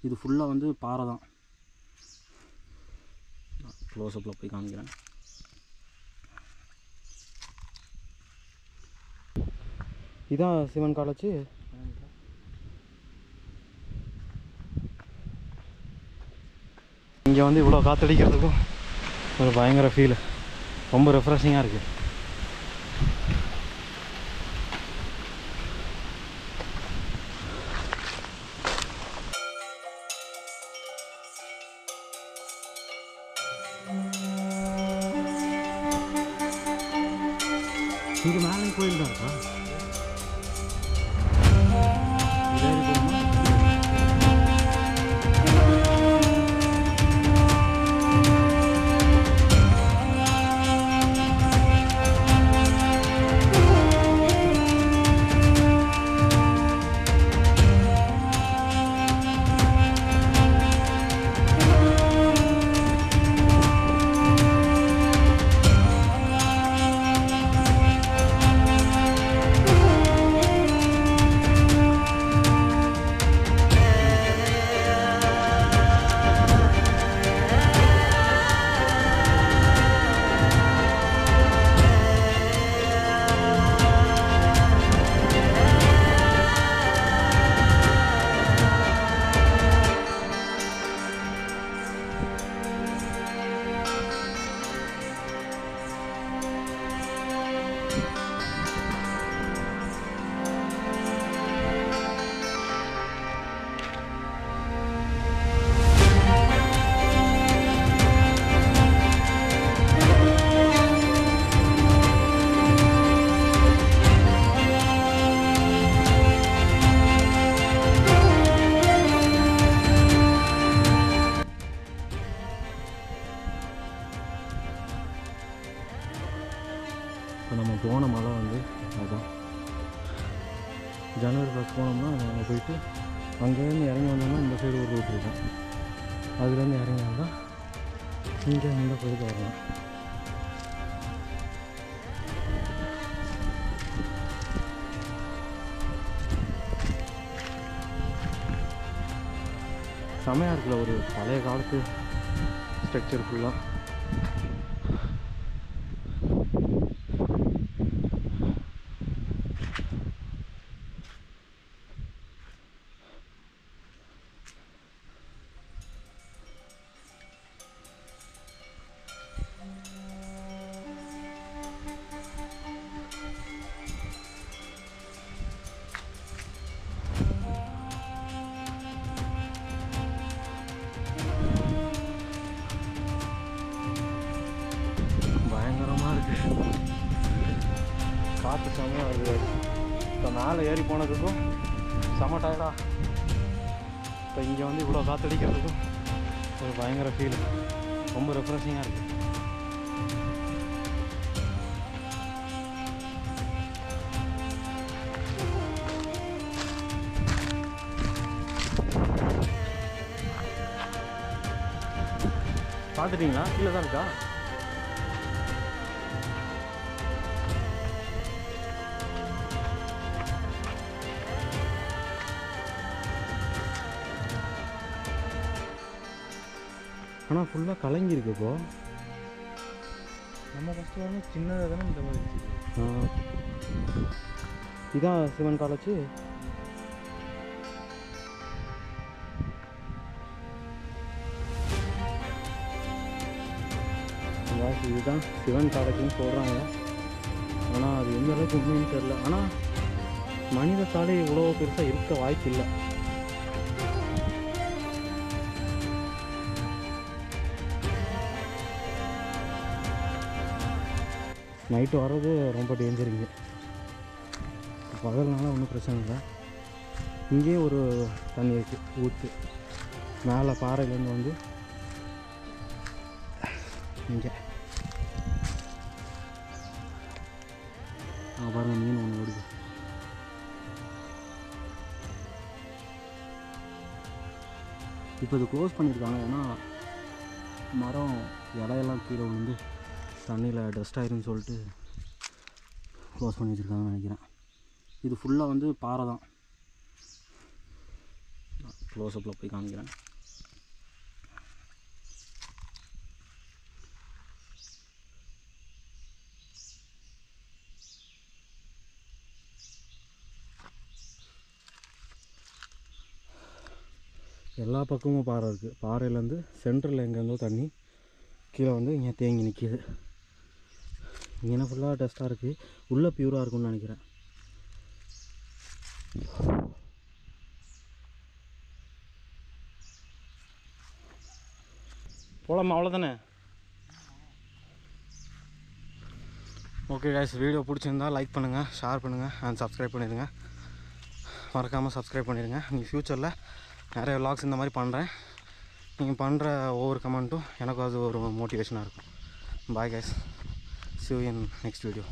இது ஃபுல்லாக வந்து பாறை தான். க்ளோஸ்அப்பில் போய் காமிக்கிறேன். இதான் சிவன் காலேஜ். இங்கே வந்து இவ்வளோ காற்றடிக்கிறதுக்கும் ஒரு பயங்கர ஃபீல், ரொம்ப ரெஃப்ரெஷிங்காக இருக்குது. இங்கே மேலே கோயில் தான் இருக்கா? இப்போ நம்ம போன மலை வந்து அதுதான். ஜனவரி ஃபஸ்ட் போனோம்னா நம்ம போயிட்டு அங்கேருந்து இறங்கி வந்தோம்னா இந்த சைடு ஒரு ரூட் இருக்கும், அதுலேருந்து இறங்கி வந்தால் இங்கே இந்த கோயிலுக்கு வரலாம். செமையாக இருக்குல்ல, ஒரு பழைய காலத்து ஸ்ட்ரக்சர் ஃபுல்லாக. காற்று செம்மையாக இருக்குது. இப்போ மேலே ஏறி போனதுக்கும் செம டயர்டா. இப்போ இங்கே வந்து இவ்வளோ காற்றடிக்கிறதுக்கும் ஒரு பயங்கர ஃபீல், ரொம்ப ரெஃப்ரெஷிங்காக இருக்குது. பார்த்துட்டிங்களா? கீழே தான் இருக்கா? ஆனால் ஃபுல்லாக கலங்கியிருக்கு. இப்போ நம்ம ஃபஸ்ட்டு வந்து சின்னதாக தானே இந்த மாதிரி. இதான் சிவன் காலேஜ். இதுதான் சிவன் காலேஜ்னு சொல்கிறாங்க, ஆனால் அது எந்த அளவுக்கு உண்மைன்னு தெரியல. ஆனால் மனித சாலை இவ்வளோ பெருசாக இருக்க வாய்ப்பு இல்லை. நைட்டு வர்றது ரொம்ப டேஞ்சருங்க. பகல்னால ஒன்றும் பிரச்சனை இல்லை. இங்கேயே ஒரு தண்ணி இருக்குது, ஊற்று மேலே பாறையிலேருந்து வந்து இங்கே பாருங்கள், மீன் ஒன்று ஓடுது. இப்போ இது க்ளோஸ் பண்ணியிருக்காங்க, ஏன்னா மரம் இலையெல்லாம் கீழே விழுந்து தண்ணியில் டஸ்ட் ஆயிருன்னு சொல்லிட்டு க்ளோஸ் பண்ணி வச்சுருக்காங்கன்னு நினைக்கிறேன். இது ஃபுல்லாக வந்து பாறை தான். க்ளோஸ்அப்பில் போய் காமிக்கிறேன். எல்லா பக்கமும் பாறை இருக்குது. பாறையிலேருந்து சென்டரில் எங்கேருந்தோ தண்ணி கீழே வந்து இங்கே தேங்கி நிற்கிது. இங்கே ஃபுல்லாக டஸ்ட்டாக இருக்குது. உள்ளே பியூராக இருக்கும்னு நினைக்கிறேன். போகலாமா? அவ்வளோதானே. ஓகே கைஸ், வீடியோ பிடிச்சிருந்தா லைக் பண்ணுங்கள், ஷேர் பண்ணுங்கள் அண்ட் சப்ஸ்கிரைப் பண்ணிடுங்க. மறக்காமல் சப்ஸ்கிரைப் பண்ணிடுங்க. நீங்கள் ஃப்யூச்சரில் நிறைய vlogs இந்த மாதிரி பண்ணுறேன். நீங்கள் பண்ணுற ஒவ்வொரு கமெண்ட்டும் எனக்கு அது ஒரு மோட்டிவேஷனாக இருக்கும். Bye guys, see you in next video.